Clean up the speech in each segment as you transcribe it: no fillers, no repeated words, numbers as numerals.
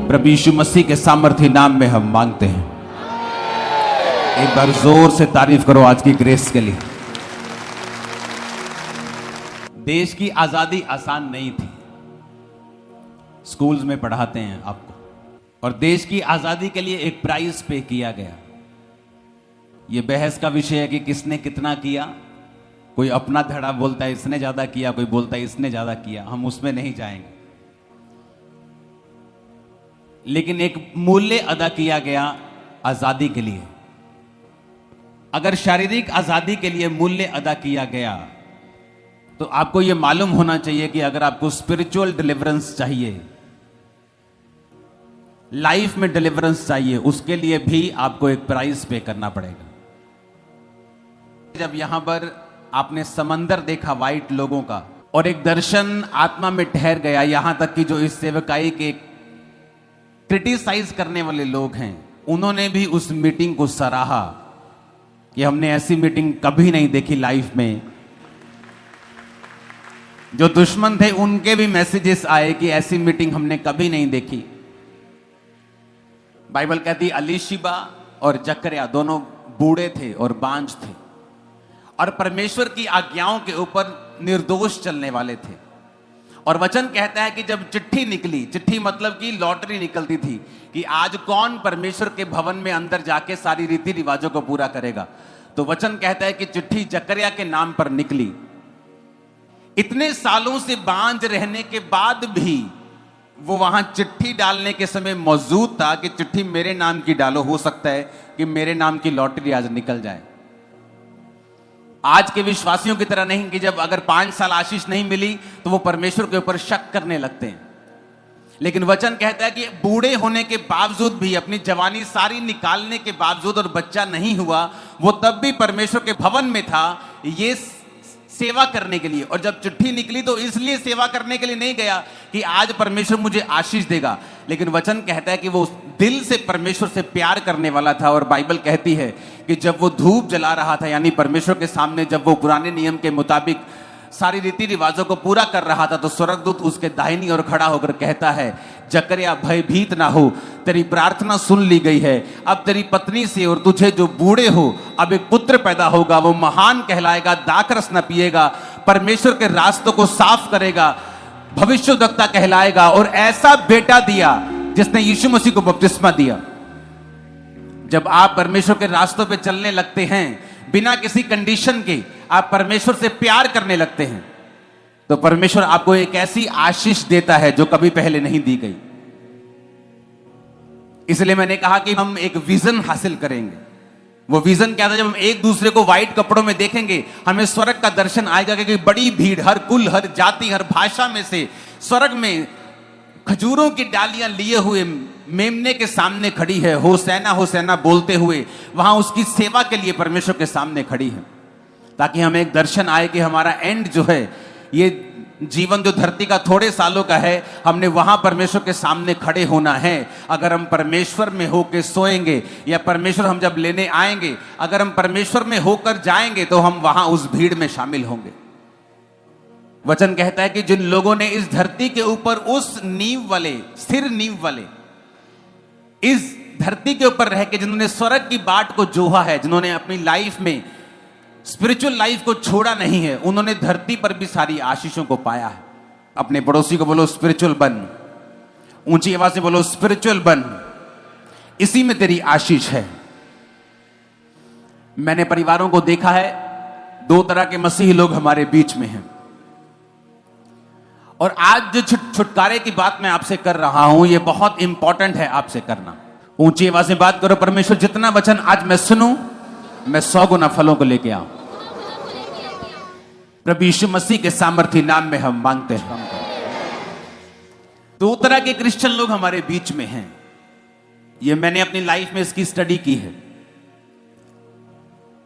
प्रभु यीशु मसीह के सामर्थी नाम में हम मांगते हैं। एक बार जोर से तारीफ करो आज की ग्रेस के लिए। देश की आजादी आसान नहीं थी। स्कूल्स में पढ़ाते हैं आपको, और देश की आजादी के लिए एक प्राइस पे किया गया। यह बहस का विषय है कि किसने कितना किया। कोई अपना धड़ा बोलता है इसने ज्यादा किया, कोई बोलता है इसने ज्यादा किया। हम उसमें नहीं जाएंगे, लेकिन एक मूल्य अदा किया गया आजादी के लिए। अगर शारीरिक आजादी के लिए मूल्य अदा किया गया, तो आपको यह मालूम होना चाहिए कि अगर आपको स्पिरिचुअल डिलीवरेंस चाहिए, लाइफ में डिलीवरेंस चाहिए, उसके लिए भी आपको एक प्राइस पे करना पड़ेगा। जब यहां पर आपने समंदर देखा वाइट लोगों का, और एक दर्शन आत्मा में ठहर गया, यहां तक कि जो इस सेवकाई के क्रिटिसाइज करने वाले लोग हैं, उन्होंने भी उस मीटिंग को सराहा कि हमने ऐसी मीटिंग कभी नहीं देखी लाइफ में। जो दुश्मन थे उनके भी मैसेजेस आए कि ऐसी मीटिंग हमने कभी नहीं देखी। बाइबल कहती अलीशिबा और जकरिया दोनों बूढ़े थे और बांझ थे, और परमेश्वर की आज्ञाओं के ऊपर निर्दोष चलने वाले थे। और वचन कहता है कि जब चिट्ठी निकली, चिट्ठी मतलब कि लॉटरी निकलती थी कि आज कौन परमेश्वर के भवन में अंदर जाके सारी रीति रिवाजों को पूरा करेगा, तो वचन कहता है कि चिट्ठी जकरिया के नाम पर निकली। इतने सालों से बांझ रहने के बाद भी वो वहां चिट्ठी डालने के समय मौजूद था कि चिट्ठी मेरे नाम की डालो, हो सकता है कि मेरे नाम की लॉटरी आज निकल जाए। आज के विश्वासियों की तरह नहीं कि जब अगर 5 साल आशीष नहीं मिली तो वो परमेश्वर के ऊपर शक करने लगते हैं। लेकिन वचन कहता है कि बूढ़े होने के बावजूद भी, अपनी जवानी सारी निकालने के बावजूद, और बच्चा नहीं हुआ, वो तब भी परमेश्वर के भवन में था ये सेवा करने के लिए। और जब चिट्ठी निकली तो इसलिए सेवा करने के लिए नहीं गया कि आज परमेश्वर मुझे आशीष देगा, लेकिन वचन कहता है कि वो दिल से परमेश्वर से प्यार करने वाला था। और बाइबल कहती है कि जब वो धूप जला रहा था, यानी परमेश्वर के सामने जब वो पुराने नियम के मुताबिक सारी रीति रिवाजों को पूरा कर रहा था, तो स्वर्गदूत उसके दाहिनी ओर खड़ा होकर कहता है, जकरिया भयभीत ना हो, तेरी प्रार्थना सुन ली गई है। अब तेरी पत्नी से और तुझे जो बूढ़े हो, अब एक पुत्र पैदा होगा, वो महान कहलाएगा, दाखरस न पिएगा, परमेश्वर के रास्तों को साफ करेगा, भविष्यद्वक्ता कहलाएगा, और ऐसा बेटा दिया जिसने यीशु मसीह को बपतिस्मा दिया। जब आप परमेश्वर के रास्तों पे चलने लगते हैं, बिना किसी कंडीशन के आप परमेश्वर से प्यार करने लगते हैं, तो परमेश्वर आपको एक ऐसी आशीष देता है जो कभी पहले नहीं दी गई। इसलिए मैंने कहा कि हम एक विजन हासिल करेंगे। वो विजन क्या था? जब हम एक दूसरे को व्हाइट कपड़ों में देखेंगे, हमें स्वर्ग का दर्शन आएगा कि बड़ी भीड़, हर कुल, हर जाति, हर भाषा में से स्वर्ग में खजूरों की डालियां लिए हुए मेमने के सामने खड़ी है, होसैना होसैना बोलते हुए वहां उसकी सेवा के लिए परमेश्वर के सामने खड़ी है, ताकि हमें एक दर्शन आए कि हमारा एंड जो है, ये जीवन जो धरती का थोड़े सालों का है, हमने वहां परमेश्वर के सामने खड़े होना है। अगर हम परमेश्वर में होकर सोएंगे, या परमेश्वर हम जब लेने आएंगे, अगर हम परमेश्वर में होकर जाएंगे, तो हम वहां उस भीड़ में शामिल होंगे। वचन कहता है कि जिन लोगों ने इस धरती के ऊपर उस नींव वाले, स्थिर नींव वाले, इस धरती के ऊपर रह के जिन्होंने स्वर्ग की बाट को जोहा है, जिन्होंने अपनी लाइफ में स्पिरिचुअल लाइफ को छोड़ा नहीं है, उन्होंने धरती पर भी सारी आशीषों को पाया है। अपने पड़ोसी को बोलो स्पिरिचुअल बन, ऊंची आवाज से बोलो स्पिरिचुअल बन, इसी में तेरी आशीष है। मैंने परिवारों को देखा है, 2 तरह के मसीही लोग हमारे बीच में हैं। और आज जो छुटकारे की बात मैं आपसे कर रहा हूं, यह बहुत इंपॉर्टेंट है आपसे करना। ऊंची आवाज से बात करो, परमेश्वर जितना वचन आज मैं सुनूं, मैं 100 गुना फलों को लेके आऊं। प्रभु यीशु मसीह के सामर्थी नाम में हम मांगते हैं। 2 तरह के क्रिश्चियन लोग हमारे बीच में हैं। यह मैंने अपनी लाइफ में इसकी स्टडी की है।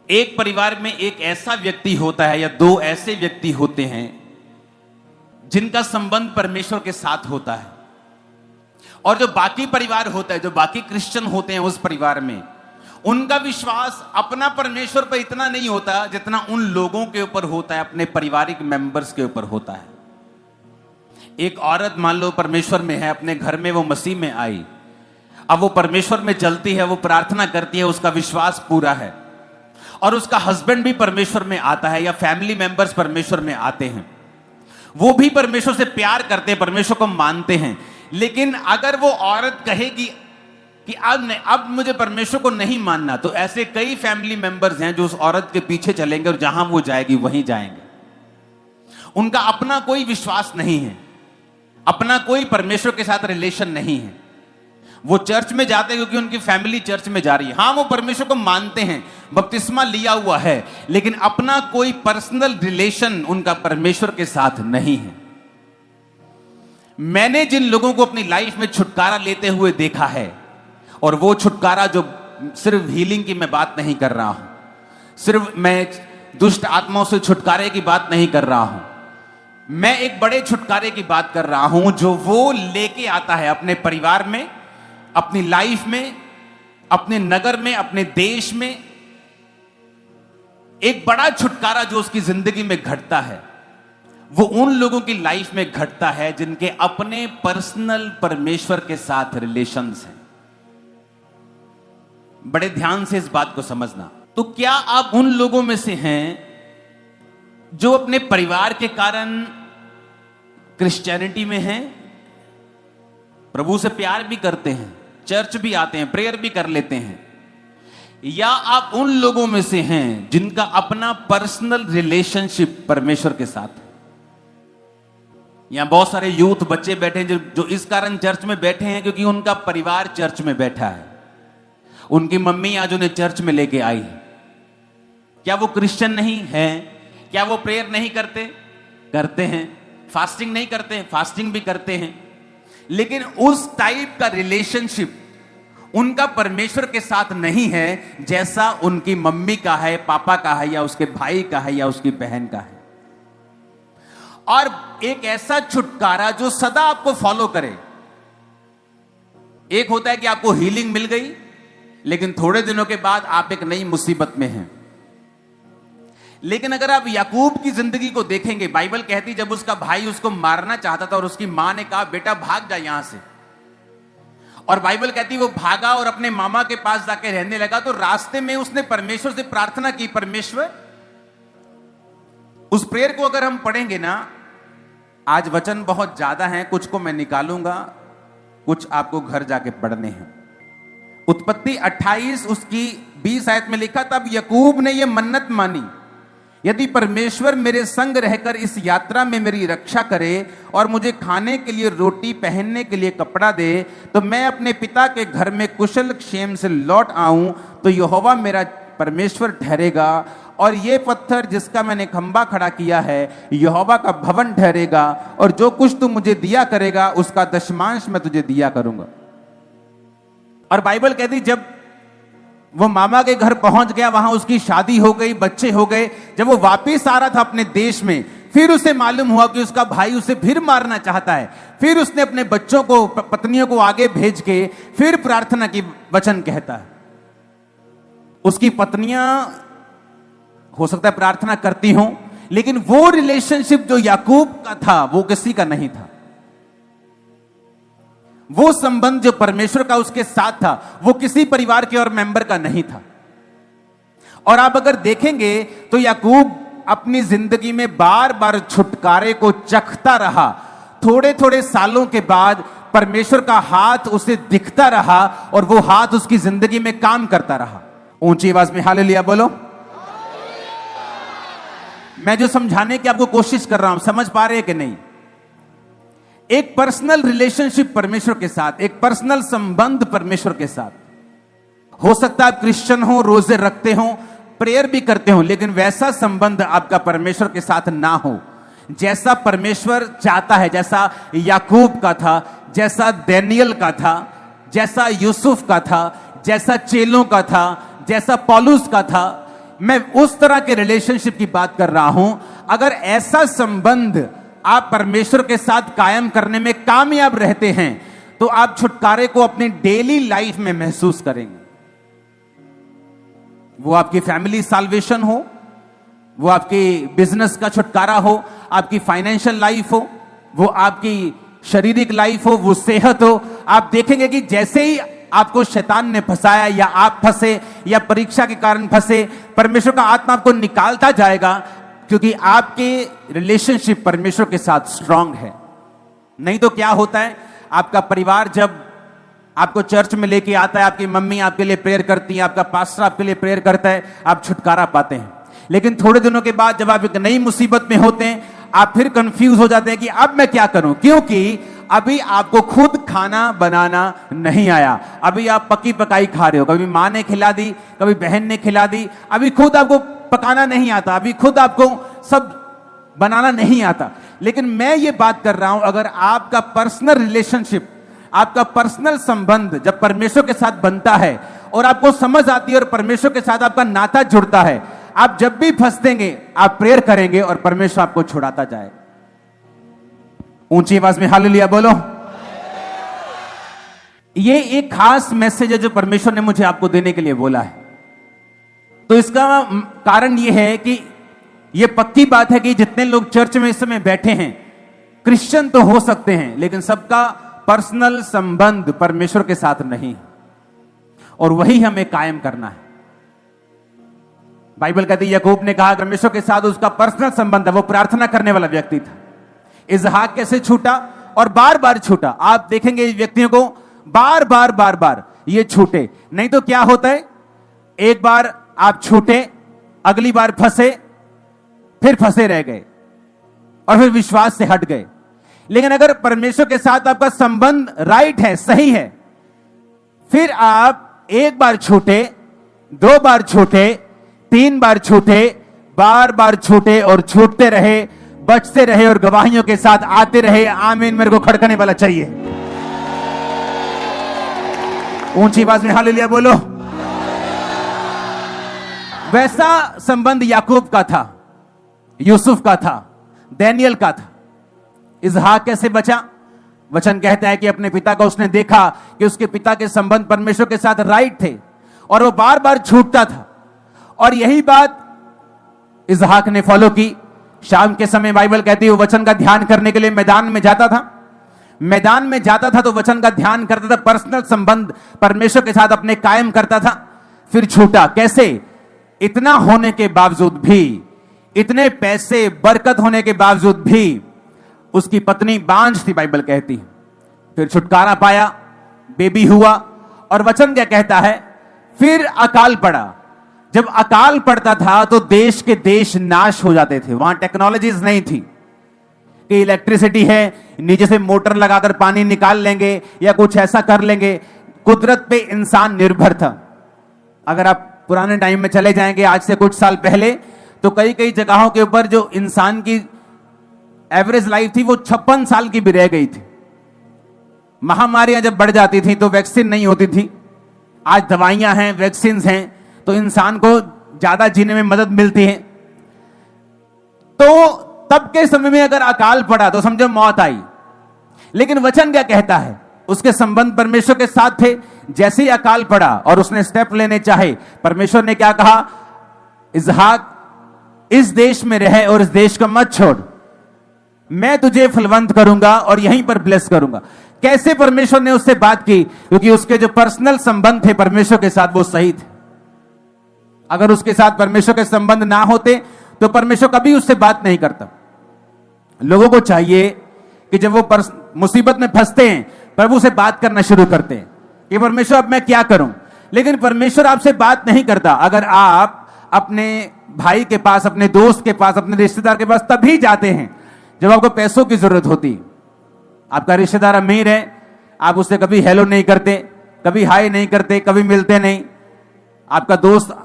एक परिवार में एक ऐसा व्यक्ति होता है, या 2 ऐसे व्यक्ति होते हैं जिनका संबंध परमेश्वर के साथ होता है। और जो बाकी परिवार होता है, जो बाकी क्रिश्चियन होते हैं उस परिवार में, उनका विश्वास अपना परमेश्वर पर इतना नहीं होता जितना उन लोगों के ऊपर होता है, अपने पारिवारिक मेंबर्स के ऊपर होता है। एक औरत मान लो परमेश्वर में है, अपने घर में वो मसीह में आई, अब वो परमेश्वर में चलती है, वो प्रार्थना करती है, उसका विश्वास पूरा है, और उसका हस्बैंड भी परमेश्वर में आता है, या फैमिली मेंबर्स परमेश्वर में आते हैं, वो भी परमेश्वर से प्यार करते हैं, परमेश्वर को मानते हैं। लेकिन अगर वो औरत कहेगी कि अब मुझे परमेश्वर को नहीं मानना, तो ऐसे कई फैमिली मेंबर्स हैं जो उस औरत के पीछे चलेंगे और जहां वो जाएगी वहीं जाएंगे। उनका अपना कोई विश्वास नहीं है, अपना कोई परमेश्वर के साथ रिलेशन नहीं है। वो चर्च में जाते हैं क्योंकि उनकी फैमिली चर्च में जा रही है। हां, वो परमेश्वर को मानते हैं, बपतिस्मा लिया हुआ है, लेकिन अपना कोई पर्सनल रिलेशन उनका परमेश्वर के साथ नहीं है। मैंने जिन लोगों को अपनी लाइफ में छुटकारा लेते हुए देखा है, और वो छुटकारा जो सिर्फ हीलिंग की मैं बात नहीं कर रहा हूं, सिर्फ मैं दुष्ट आत्माओं से छुटकारे की बात नहीं कर रहा हूं, मैं एक बड़े छुटकारे की बात कर रहा हूं जो वो लेके आता है अपने परिवार में, अपनी लाइफ में, अपने नगर में, अपने देश में। एक बड़ा छुटकारा जो उसकी जिंदगी में घटता है, वो उन लोगों की लाइफ में घटता है जिनके अपने पर्सनल परमेश्वर के साथ रिलेशंस हैं। बड़े ध्यान से इस बात को समझना। तो क्या आप उन लोगों में से हैं जो अपने परिवार के कारण क्रिश्चियनिटी में हैं, प्रभु से प्यार भी करते हैं, चर्च भी आते हैं, प्रेयर भी कर लेते हैं, या आप उन लोगों में से हैं जिनका अपना पर्सनल रिलेशनशिप परमेश्वर के साथ है? यहां बहुत सारे यूथ बच्चे बैठे हैं जो इस कारण चर्च में बैठे हैं क्योंकि उनका परिवार चर्च में बैठा है, उनकी मम्मी आज उन्हें चर्च में लेके आई है। क्या वो क्रिश्चियन नहीं है? क्या वो प्रेयर नहीं करते? करते हैं। फास्टिंग नहीं करते? फास्टिंग भी करते हैं। लेकिन उस टाइप का रिलेशनशिप उनका परमेश्वर के साथ नहीं है जैसा उनकी मम्मी का है, पापा का है, या उसके भाई का है, या उसकी बहन का है। और एक ऐसा छुटकारा जो सदा आपको फॉलो करे। एक होता है कि आपको हीलिंग मिल गई, लेकिन थोड़े दिनों के बाद आप एक नई मुसीबत में हैं। लेकिन अगर आप याकूब की जिंदगी को देखेंगे, बाइबल कहती जब उसका भाई उसको मारना चाहता था और उसकी मां ने कहा बेटा भाग जा यहां से, और बाइबल कहती वो भागा और अपने मामा के पास जाके रहने लगा, तो रास्ते में उसने परमेश्वर से प्रार्थना की, परमेश्वर, उस प्रेयर को अगर हम पढ़ेंगे ना, आज वचन बहुत ज्यादा है, कुछ को मैं निकालूंगा, कुछ आपको घर जाके पढ़ने हैं। उत्पत्ति 28 उसकी 20 आयत में लिखा, तब याकूब ने यह मन्नत मानी, यदि परमेश्वर मेरे संग रहकर इस यात्रा में मेरी रक्षा करे और मुझे खाने के लिए रोटी, पहनने के लिए कपड़ा दे, तो मैं अपने पिता के घर में कुशल क्षेम से लौट आऊं, तो यहोवा मेरा परमेश्वर ठहरेगा, और ये पत्थर जिसका मैंने खंबा खड़ा किया है यहोवा का भवन ठहरेगा, और जो कुछ तू मुझे दिया करेगा उसका दशमांश मैं तुझे दिया करूंगा। और बाइबल कहती जब वो मामा के घर पहुंच गया, वहां उसकी शादी हो गई, बच्चे हो गए, जब वो वापस आ रहा था अपने देश में, फिर उसे मालूम हुआ कि उसका भाई उसे फिर मारना चाहता है। फिर उसने अपने बच्चों को, पत्नियों को आगे भेज के फिर प्रार्थना की, वचन कहता है। उसकी पत्नियां हो सकता है प्रार्थना करती हों, लेकिन वो रिलेशनशिप जो याकूब का था वो किसी का नहीं था। वो संबंध जो परमेश्वर का उसके साथ था वो किसी परिवार के और मेंबर का नहीं था। और आप अगर देखेंगे तो याकूब अपनी जिंदगी में बार बार छुटकारे को चखता रहा। थोड़े थोड़े सालों के बाद परमेश्वर का हाथ उसे दिखता रहा और वो हाथ उसकी जिंदगी में काम करता रहा। ऊंची आवाज में हालेलुया बोलो। मैं जो समझाने की आपको कोशिश कर रहा हूं, समझ पा रहे हैं कि नहीं? एक पर्सनल रिलेशनशिप परमेश्वर के साथ, एक पर्सनल संबंध परमेश्वर के साथ। हो सकता है आप क्रिश्चियन हो, रोजे रखते हो, प्रेयर भी करते हो, लेकिन वैसा संबंध आपका परमेश्वर के साथ ना हो जैसा परमेश्वर चाहता है, जैसा याकूब का था, जैसा दानियल का था, जैसा यूसुफ का था, जैसा चेलों का था, जैसा पौलुस का था। मैं उस तरह के रिलेशनशिप की बात कर रहा हूं। अगर ऐसा संबंध आप परमेश्वर के साथ कायम करने में कामयाब रहते हैं तो आप छुटकारे को अपनी डेली लाइफ में महसूस करेंगे। वो आपकी फैमिली साल्वेशन हो, वो आपकी बिजनेस का छुटकारा हो, आपकी फाइनेंशियल लाइफ हो, वो आपकी शारीरिक लाइफ हो, वो सेहत हो। आप देखेंगे कि जैसे ही आपको शैतान ने फंसाया या आप फंसे या परीक्षा के कारण फंसे, परमेश्वर का आत्मा आपको निकालता जाएगा, क्योंकि आपके रिलेशनशिप परमेश्वर के साथ स्ट्रांग है। नहीं तो क्या होता है, आपका परिवार जब आपको चर्च में लेके आता है, आपकी मम्मी आपके लिए प्रेयर करती है, आपका पास्टर आपके लिए प्रेयर करता है, आप छुटकारा पाते हैं। लेकिन थोड़े दिनों के बाद जब आप एक नई मुसीबत में होते हैं, आप फिर कंफ्यूज हो जाते हैं कि अब मैं क्या करूं, क्योंकि अभी आपको खुद खाना बनाना नहीं आया। अभी आप पकी पकाई खा रहे हो, कभी मां ने खिला दी, कभी बहन ने खिला दी, अभी खुद आपको पकाना नहीं आता, अभी खुद आपको सब बनाना नहीं आता। लेकिन मैं ये बात कर रहा हूं, अगर आपका पर्सनल रिलेशनशिप, आपका पर्सनल संबंध जब परमेश्वर के साथ बनता है और आपको समझ आती है और परमेश्वर के साथ आपका नाता जुड़ता है, आप जब भी फंसेंगे आप प्रेयर करेंगे और परमेश्वर आपको छुड़ाता जाए। ऊंची आवाज में हालेलुया बोलो। ये एक खास मैसेज है जो परमेश्वर ने मुझे आपको देने के लिए बोला है। तो इसका कारण यह है कि यह पक्की बात है कि जितने लोग चर्च में इस समय बैठे हैं, क्रिश्चियन तो हो सकते हैं, लेकिन सबका पर्सनल संबंध परमेश्वर के साथ नहीं, और वही हमें कायम करना है। बाइबल कहती है, याकूब ने कहा परमेश्वर के साथ उसका पर्सनल संबंध है, वो प्रार्थना करने वाला व्यक्ति था। इसहाक कैसे छूटा और बार बार छूटा, आप देखेंगे इस व्यक्तियों को बार बार ये छूटे। नहीं तो क्या होता है, एक बार आप छूटे, अगली बार फंसे, फिर फंसे रह गए और फिर विश्वास से हट गए। लेकिन अगर परमेश्वर के साथ आपका संबंध राइट है, सही है, फिर आप एक बार छूटे, दो बार छूटे, तीन बार छूटे, बार बार छूटे और छूटते रहे, बचते रहे और गवाहियों के साथ आते रहे। आमीन मेरे को खड़कने वाला चाहिए। ऊंची आवाज में हालेलुया बोलो। वैसा संबंध याकूब का था, यूसुफ का था, दानियल का था। इसहाक कैसे बचा? वचन कहता है कि अपने पिता को उसने देखा कि उसके पिता के संबंध परमेश्वर के साथ राइट थे और वो बार बार छूटता था, और यही बात इसहाक ने फॉलो की। शाम के समय बाइबल कहती है वो वचन का ध्यान करने के लिए मैदान में जाता था। मैदान में जाता था तो वचन का ध्यान करता था, पर्सनल संबंध परमेश्वर के साथ अपने कायम करता था। फिर छूटा कैसे? इतना होने के बावजूद भी, इतने पैसे बरकत होने के बावजूद भी उसकी पत्नी बांझ थी, बाइबल कहती। फिर छुटकारा पाया, बेबी हुआ, और वचन क्या कहता है, फिर अकाल पड़ा। जब अकाल पड़ता था तो देश के देश नाश हो जाते थे। वहां टेक्नोलॉजीज नहीं थी कि इलेक्ट्रिसिटी है, नीचे से मोटर लगाकर पानी निकाल लेंगे या कुछ ऐसा कर लेंगे। कुदरत पे इंसान निर्भर था। अगर आप पुराने टाइम में चले जाएंगे, आज से कुछ साल पहले, तो कई कई जगहों के ऊपर जो इंसान की एवरेज लाइफ थी वो 56 साल की भी रह गई थी। महामारियां जब बढ़ जाती थी तो वैक्सीन नहीं होती थी। आज दवाइयां हैं, वैक्सीन हैं, तो इंसान को ज्यादा जीने में मदद मिलती है। तो तब के समय में अगर अकाल पड़ा तो समझो मौत आई। लेकिन वचन क्या कहता है, उसके संबंध परमेश्वर के साथ थे। जैसे ही अकाल पड़ा और उसने स्टेप लेने चाहे, परमेश्वर ने क्या कहा, इसहाक इस देश में रहे और इस देश को मत छोड़, मैं तुझे फलवंत करूंगा और यहीं पर ब्लेस करूंगा। कैसे परमेश्वर ने उससे बात की? क्योंकि उसके जो पर्सनल संबंध थे परमेश्वर के साथ वो सही थे। अगर उसके साथ परमेश्वर के संबंध ना होते तो परमेश्वर कभी उससे बात नहीं करता। लोगों को चाहिए कि जब वो मुसीबत में फंसते हैं, प्रभु से बात करना शुरू करते हैं कि परमेश्वर अब मैं क्या करूं। लेकिन परमेश्वर आपसे बात नहीं करता अगर आप अपने भाई के पास, अपने दोस्त के पास, अपने रिश्तेदार के पास तभी जाते हैं जब आपको पैसों की जरूरत होती। आपका रिश्तेदार अमीर है, आप उससे कभी हेलो नहीं करते, कभी हाय नहीं करते, कभी मिलते नहीं। आपका दोस्त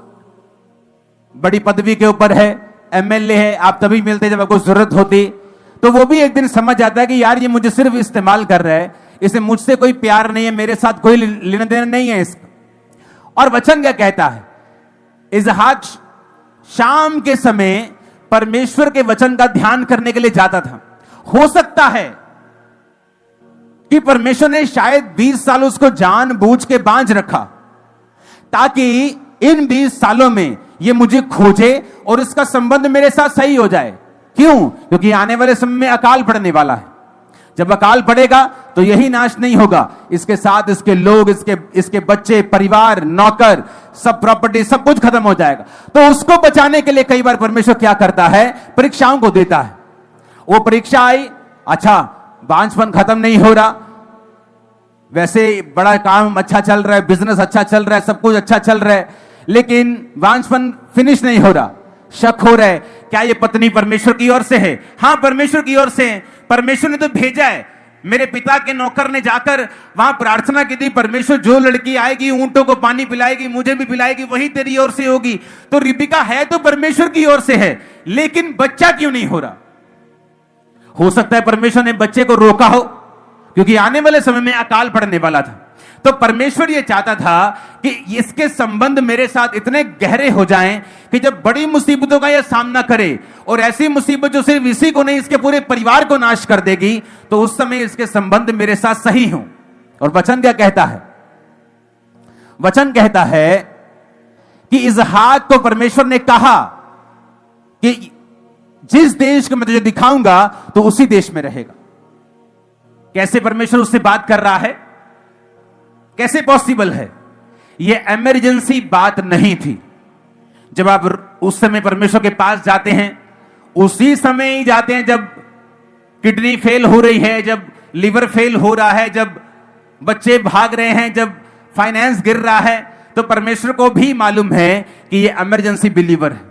बड़ी पदवी के ऊपर है, एमएलए है, आप तभी मिलते जब आपको जरूरत होती। तो वो भी एक दिन समझ जाता है कि यार ये मुझे सिर्फ इस्तेमाल कर रहा है, इसे मुझसे कोई प्यार नहीं है, मेरे साथ कोई लेना देना नहीं है इसका। और वचन क्या कहता है, इसहाक शाम के समय परमेश्वर के वचन का ध्यान करने के लिए जाता था। हो सकता है कि परमेश्वर ने शायद 20 साल उसको जानबूझ के बांझ रखा ताकि इन 20 सालों में ये मुझे खोजे और इसका संबंध मेरे साथ सही हो जाए। क्यों? क्योंकि आने वाले समय में अकाल पड़ने वाला है। जब अकाल पड़ेगा तो यही नाश नहीं होगा, इसके साथ इसके लोग, इसके बच्चे, परिवार, नौकर, सब प्रॉपर्टी, सब कुछ खत्म हो जाएगा। तो उसको बचाने के लिए कई बार परमेश्वर क्या करता है, परीक्षाओं को देता है। वो परीक्षा आई, अच्छा बांझपन खत्म नहीं हो रहा, वैसे बड़ा काम अच्छा चल रहा है, बिजनेस अच्छा चल रहा है, सब कुछ अच्छा चल रहा है, लेकिन बांझपन फिनिश नहीं हो रहा। शक हो रहा है, क्या ये पत्नी परमेश्वर की ओर से है? हाँ, परमेश्वर की ओर से है। परमेश्वर ने तो भेजा है। मेरे पिता के नौकर ने जाकर वहां प्रार्थना की थी, परमेश्वर जो लड़की आएगी ऊंटों को पानी पिलाएगी, मुझे भी पिलाएगी, वही तेरी ओर से होगी। तो रिबिका है तो परमेश्वर की ओर से है, लेकिन बच्चा क्यों नहीं हो रहा? हो सकता है परमेश्वर ने बच्चे को रोका हो, क्योंकि आने वाले समय में अकाल पड़ने वाला था। तो परमेश्वर ये चाहता था कि इसके संबंध मेरे साथ इतने गहरे हो जाएं कि जब बड़ी मुसीबतों का यह सामना करे, और ऐसी मुसीबत जो सिर्फ इसी को नहीं इसके पूरे परिवार को नाश कर देगी, तो उस समय इसके संबंध मेरे साथ सही हों। और वचन क्या कहता है? वचन कहता है कि इसहाक को परमेश्वर ने कहा कि जिस देश को मैं तुझे दिखाऊंगा तो उसी देश में रहेगा। कैसे परमेश्वर उससे बात कर रहा है? कैसे पॉसिबल है? यह इमरजेंसी बात नहीं थी। जब आप उस समय परमेश्वर के पास जाते हैं, उसी समय ही जाते हैं जब किडनी फेल हो रही है, जब लिवर फेल हो रहा है, जब बच्चे भाग रहे हैं, जब फाइनेंस गिर रहा है, तो परमेश्वर को भी मालूम है कि यह इमरजेंसी बिलीवर है,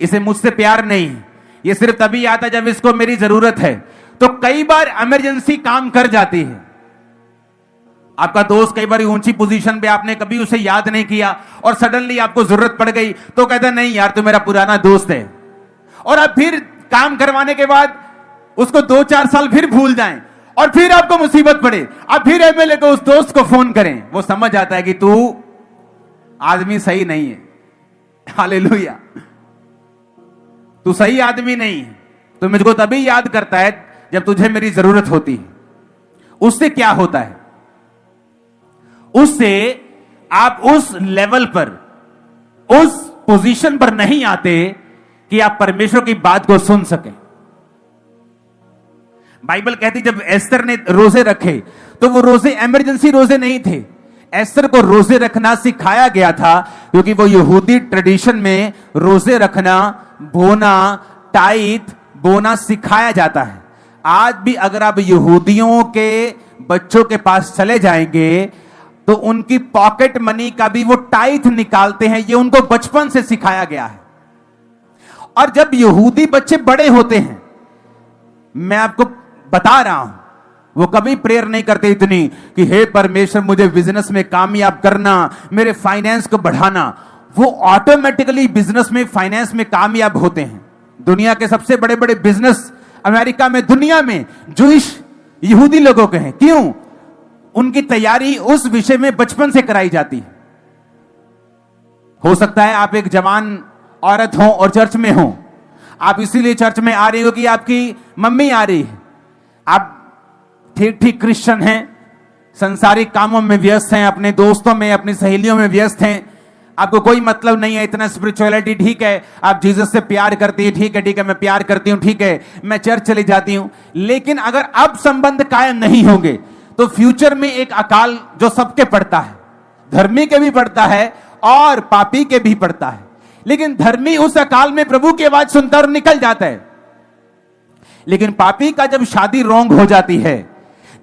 इसे मुझसे प्यार नहीं है, यह सिर्फ तभी आता जब इसको मेरी जरूरत है। तो कई बार इमरजेंसी काम कर जाती है। आपका दोस्त कई बार ऊंची पोजीशन पे, आपने कभी उसे याद नहीं किया और सडनली आपको जरूरत पड़ गई, तो कहता नहीं यार तू मेरा पुराना दोस्त है, और आप फिर काम करवाने के बाद उसको 2-4 साल फिर भूल जाएं, और फिर आपको मुसीबत पड़े, आप फिर एमएलए को, उस दोस्त को फोन करें। वो समझ आता है कि तू आदमी सही नहीं है। हालेलुया, तू सही आदमी नहीं है। तो मुझको तभी याद करता है जब तुझे मेरी जरूरत होती है। उससे क्या होता है? उससे आप उस लेवल पर, उस पोजीशन पर नहीं आते कि आप परमेश्वर की बात को सुन सकें। बाइबल कहती जब एस्तर ने रोजे रखे तो वो रोजे इमरजेंसी रोजे नहीं थे। एस्तर को रोजे रखना सिखाया गया था, क्योंकि वो यहूदी ट्रेडिशन में रोजे रखना, बोना, टाइथ बोना सिखाया जाता है। आज भी अगर आप यहूदियों के बच्चों के पास चले जाएंगे तो उनकी पॉकेट मनी का भी वो टाइथ निकालते हैं। ये उनको बचपन से सिखाया गया है। और जब यहूदी बच्चे बड़े होते हैं, मैं आपको बता रहा हूं, वो कभी प्रेयर नहीं करते इतनी कि हे परमेश्वर मुझे बिजनेस में कामयाब करना, मेरे फाइनेंस को बढ़ाना। वो ऑटोमेटिकली बिजनेस में, फाइनेंस में कामयाब होते हैं। दुनिया के सबसे बड़े बड़े बिजनेस अमेरिका में, दुनिया में जूइश यहूदी लोगों के हैं। क्यों? उनकी तैयारी उस विषय में बचपन से कराई जाती है। हो सकता है आप एक जवान औरत हो और चर्च में हो, आप इसीलिए चर्च में आ रही हो कि आपकी मम्मी आ रही है, आप ठीक ठीक क्रिश्चियन हैं, संसारिक कामों में व्यस्त हैं, अपने दोस्तों में, अपनी सहेलियों में व्यस्त हैं, आपको कोई मतलब नहीं है इतना स्पिरिचुअलिटी। ठीक है, आप जीसस से प्यार करती है, ठीक है, मैं प्यार करती हूं, ठीक है, मैं चर्च चली जाती हूं। लेकिन अगर अब संबंध कायम नहीं होंगे तो फ्यूचर में एक अकाल जो सबके पड़ता है, धर्मी के भी पड़ता है और पापी के भी पड़ता है। लेकिन धर्मी उस अकाल में प्रभु की आवाज सुनता और निकल जाता है। लेकिन पापी का जब शादी रोंग हो जाती है,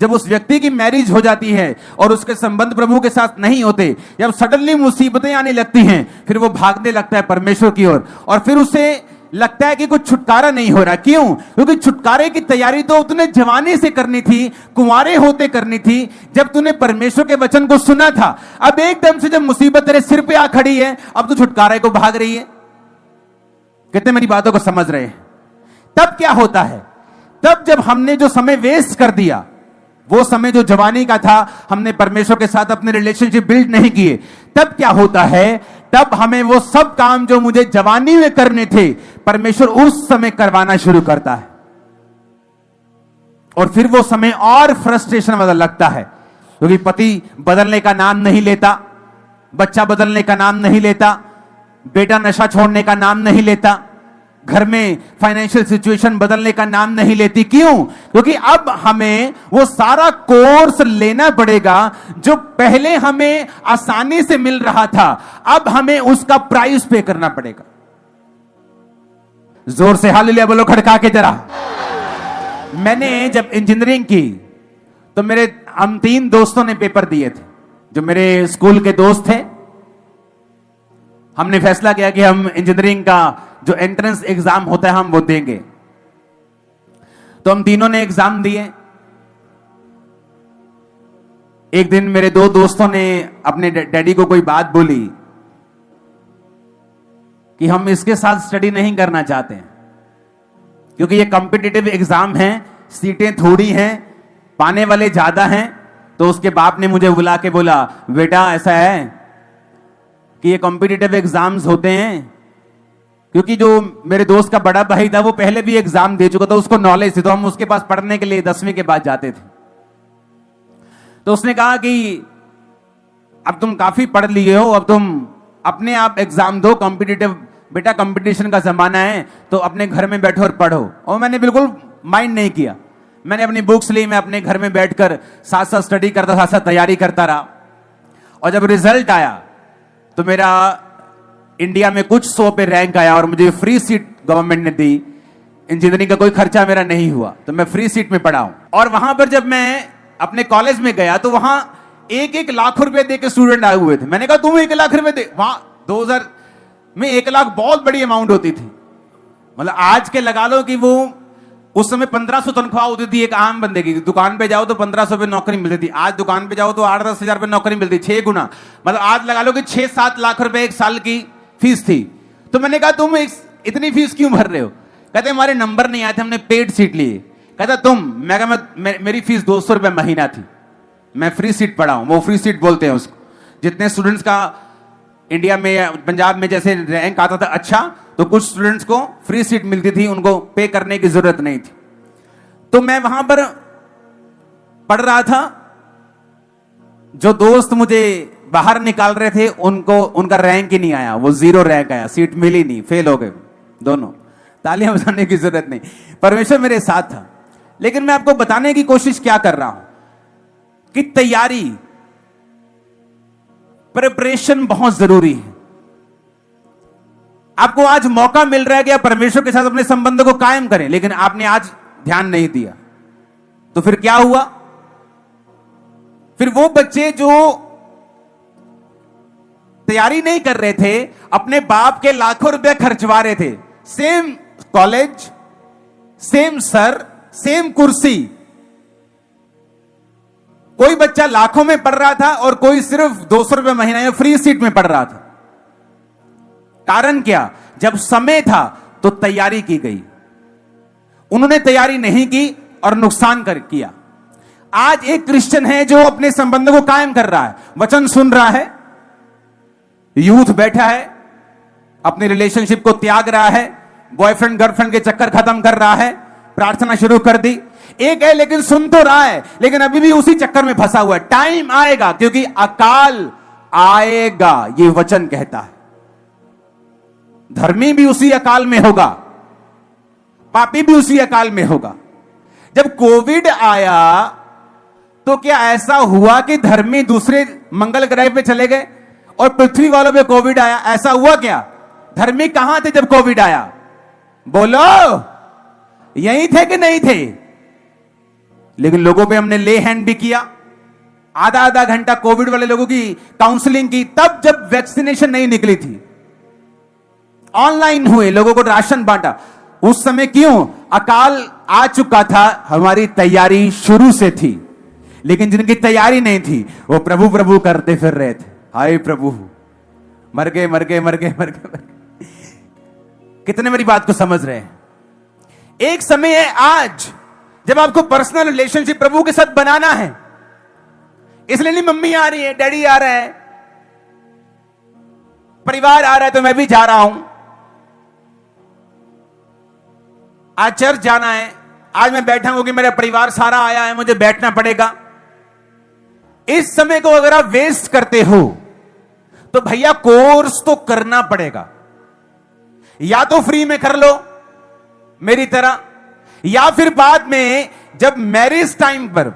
जब उस व्यक्ति की मैरिज हो जाती है और उसके संबंध प्रभु के साथ नहीं होते, जब सडनली मुसीबतें आने लगती हैं, फिर वो भागने लगता है परमेश्वर की ओर, और फिर उसे लगता है कि कुछ छुटकारा नहीं हो रहा। क्यों? क्योंकि छुटकारे की तैयारी तो तूने जवानी से करनी थी, कुंवारे होते करनी थी, जब तूने परमेश्वर के वचन को सुना था। अब एकदम से जब मुसीबत तेरे सिर पे आ खड़ी है, अब तू छुटकारे को भाग रही है। कितने मेरी बातों को समझ रहे हैं? तब क्या होता है? तब जब हमने जो समय वेस्ट कर दिया, वो समय जो जवानी का था, हमने परमेश्वर के साथ अपने रिलेशनशिप बिल्ड नहीं किए, तब क्या होता है? तब हमें वो सब काम जो मुझे जवानी में करने थे, परमेश्वर उस समय करवाना शुरू करता है। और फिर वो समय और फ्रस्ट्रेशन वाला लगता है, क्योंकि पति बदलने का नाम नहीं लेता, बच्चा बदलने का नाम नहीं लेता, बेटा नशा छोड़ने का नाम नहीं लेता, घर में फाइनेंशियल सिचुएशन बदलने का नाम नहीं लेती। क्यों? क्योंकि अब हमें वो सारा कोर्स लेना पड़ेगा जो पहले हमें आसानी से मिल रहा था, अब हमें उसका प्राइस पे करना पड़ेगा। जोर से हालेलुया बोलो खड़का के जरा। मैंने जब इंजीनियरिंग की तो हम 3 दोस्तों ने पेपर दिए थे, जो मेरे स्कूल के दोस्त थे। हमने फैसला किया कि हम इंजीनियरिंग का जो एंट्रेंस एग्जाम होता है हम वो देंगे। तो हम तीनों ने एग्जाम दिए। एक दिन मेरे 2 दोस्तों ने अपने डैडी को कोई बात बोली कि हम इसके साथ स्टडी नहीं करना चाहते हैं, क्योंकि ये कॉम्पिटिटिव एग्जाम है, सीटें थोड़ी हैं, पाने वाले ज्यादा हैं। तो उसके बाप ने मुझे बुला के बोला, बेटा ऐसा है कि ये कॉम्पिटिटिव एग्जाम्स होते हैं, क्योंकि जो मेरे दोस्त का बड़ा भाई था वो पहले भी एग्जाम दे चुका था, उसको नॉलेज थी, तो हम उसके पास पढ़ने के लिए 10वीं के बाद जाते थे। तो उसने कहा कि अब तुम काफी पढ़ लिए हो, अब तुम अपने आप एग्जाम दो, कॉम्पिटिटिव बेटा कंपटीशन का जमाना है, तो अपने घर में बैठो और पढ़ो। और मैंने बिल्कुल माइंड नहीं किया। मैंने अपनी बुक्स ली, मैं अपने घर में बैठकर साथ साथ स्टडी करता, साथ साथ तैयारी करता रहा। और जब रिजल्ट आया तो मेरा इंडिया में कुछ 100 पे रैंक आया और मुझे फ्री सीट गवर्नमेंट ने दी। इंजीनियरिंग का कोई खर्चा मेरा नहीं हुआ, तो मैं फ्री सीट में पढ़ा हूं। और वहां पर जब मैं अपने कॉलेज में गया तो वहां 1-1 लाख रुपए दे के स्टूडेंट आए हुए थे। मैंने कहा तुम 1 लाख रुपए दे? वहां 2000 में 1 लाख बहुत बड़ी अमाउंट होती थी। मतलब आज के लगा लो कि वो उस समय 1500 तनख्वाह होती थी एक आम बंदे की। दुकान पे जाओ तो 1500 पे नौकरी मिलती थी, आज दुकान पे जाओ तो 8-10 हजार पे नौकरी मिलती, 6 गुना। मतलब आज लगा लो कि 6-7 लाख रुपए एक साल की फीस थी। तो मैंने कहा तुम इतनी फीस क्यों भर रहे हो? कहते हमारे नंबर नहीं आए थे, हमने पेड सीट लिए। कहता तुम? मैं कहा मेरी फीस 200 रुपए महीना थी, मैं फ्री सीट पढ़ा हूं। वो फ्री सीट बोलते हैं उसको। जितने स्टूडेंट्स का इंडिया में या पंजाब में जैसे रैंक आता था अच्छा, तो कुछ स्टूडेंट्स को फ्री सीट मिलती थी, उनको पे करने की जरूरत नहीं थी। तो मैं वहां पर पढ़ रहा था। जो दोस्त मुझे बाहर निकाल रहे थे उनका रैंक ही नहीं आया, वो 0 रैंक आया, सीट मिली नहीं, फेल हो गए दोनों। तालियां बजाने की जरूरत नहीं, परमेश्वर मेरे साथ था। लेकिन मैं आपको बताने की कोशिश क्या कर रहा हूं कि तैयारी, प्रिपरेशन बहुत जरूरी है। आपको आज मौका मिल रहा है कि आप परमेश्वर के साथ अपने संबंध को कायम करें, लेकिन आपने आज ध्यान नहीं दिया। तो फिर क्या हुआ? फिर वो बच्चे जो तैयारी नहीं कर रहे थे, अपने बाप के लाखों रुपए खर्चवा रहे थे, same college, same sir, same कुर्सी। कोई बच्चा लाखों में पढ़ रहा था और कोई सिर्फ 200 रुपए महीना या फ्री सीट में पढ़ रहा था। कारण क्या? जब समय था तो तैयारी की गई, उन्होंने तैयारी नहीं की और नुकसान किया। आज एक क्रिश्चियन है जो अपने संबंध को कायम कर रहा है, वचन सुन रहा है, यूथ बैठा है, अपने रिलेशनशिप को त्याग रहा है, बॉयफ्रेंड गर्लफ्रेंड के चक्कर खत्म कर रहा है, प्रार्थना शुरू कर दी। एक है लेकिन सुन तो रहा है, लेकिन अभी भी उसी चक्कर में फंसा हुआ है। टाइम आएगा, क्योंकि अकाल आएगा, ये वचन कहता है। धर्मी भी उसी अकाल में होगा, पापी भी उसी अकाल में होगा। जब कोविड आया तो क्या ऐसा हुआ कि धर्मी दूसरे मंगल ग्रह पे चले गए और पृथ्वी वालों पे कोविड आया? ऐसा हुआ क्या? धर्मी कहां थे जब कोविड आया? बोलो, यही थे कि नहीं थे? लेकिन लोगों पे हमने ले हैंड भी किया, आधा घंटा कोविड वाले लोगों की काउंसलिंग की, तब जब वैक्सीनेशन नहीं निकली थी। ऑनलाइन हुए, लोगों को राशन बांटा। उस समय क्यों? अकाल आ चुका था, हमारी तैयारी शुरू से थी। लेकिन जिनकी तैयारी नहीं थी वो प्रभु प्रभु करते फिर रहे थे। हाय प्रभु, मर गए मर गए मर गए मर गए। कितने मेरी बात को समझ रहे हैं? एक समय है आज जब आपको पर्सनल रिलेशनशिप प्रभु के साथ बनाना है। इसलिए नहीं मम्मी आ रही है, डैडी आ रहा है, परिवार आ रहा है तो मैं भी जा रहा हूं, आज चर्च जाना है, आज मैं बैठा हूं कि मेरा परिवार सारा आया है, मुझे बैठना पड़ेगा। इस समय को अगर आप वेस्ट करते हो तो भैया कोर्स तो करना पड़ेगा। या तो फ्री में कर लो मेरी तरह। या फिर बाद में जब मैरिज टाइम पर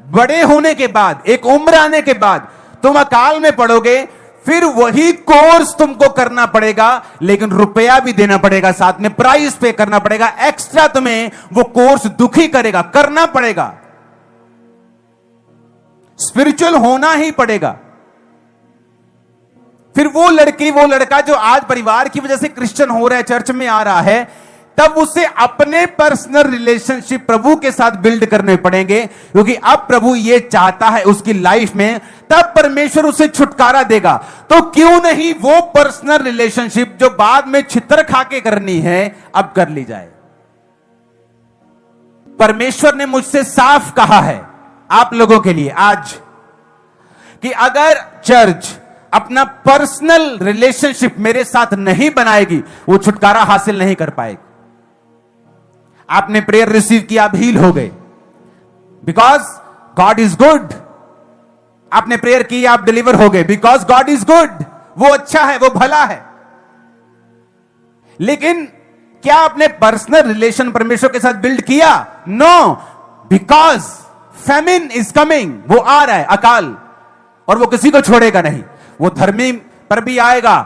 बड़े होने के बाद, एक उम्र आने के बाद तुम अकाल में पड़ोगे, फिर वही कोर्स तुमको करना पड़ेगा, लेकिन रुपया भी देना पड़ेगा, साथ में प्राइस पे करना पड़ेगा एक्स्ट्रा। तुम्हें वो कोर्स दुखी करेगा, करना पड़ेगा, स्पिरिचुअल होना ही पड़ेगा। फिर वो लड़की, वो लड़का जो आज परिवार की वजह से क्रिश्चियन हो रहा है, चर्च में आ रहा है, तब उसे अपने पर्सनल रिलेशनशिप प्रभु के साथ बिल्ड करने पड़ेंगे, क्योंकि अब प्रभु ये चाहता है उसकी लाइफ में, तब परमेश्वर उसे छुटकारा देगा। तो क्यों नहीं वो पर्सनल रिलेशनशिप जो बाद में छितर खा के करनी है, अब कर ली जाए। परमेश्वर ने मुझसे साफ कहा है आप लोगों के लिए आज कि अगर चर्च अपना पर्सनल रिलेशनशिप मेरे साथ नहीं बनाएगी, वो छुटकारा हासिल नहीं कर पाएगी। आपने प्रेयर रिसीव किया, आप हील हो गए, बिकॉज गॉड इज गुड। आपने प्रेयर की, आप डिलीवर हो गए, बिकॉज गॉड इज गुड। वो अच्छा है, वो भला है। लेकिन क्या आपने पर्सनल रिलेशन परमेश्वर के साथ बिल्ड किया? No, because famine is coming. वो आ रहा है, अकाल, और वो किसी को छोड़ेगा नहीं। वो धर्मी पर भी आएगा,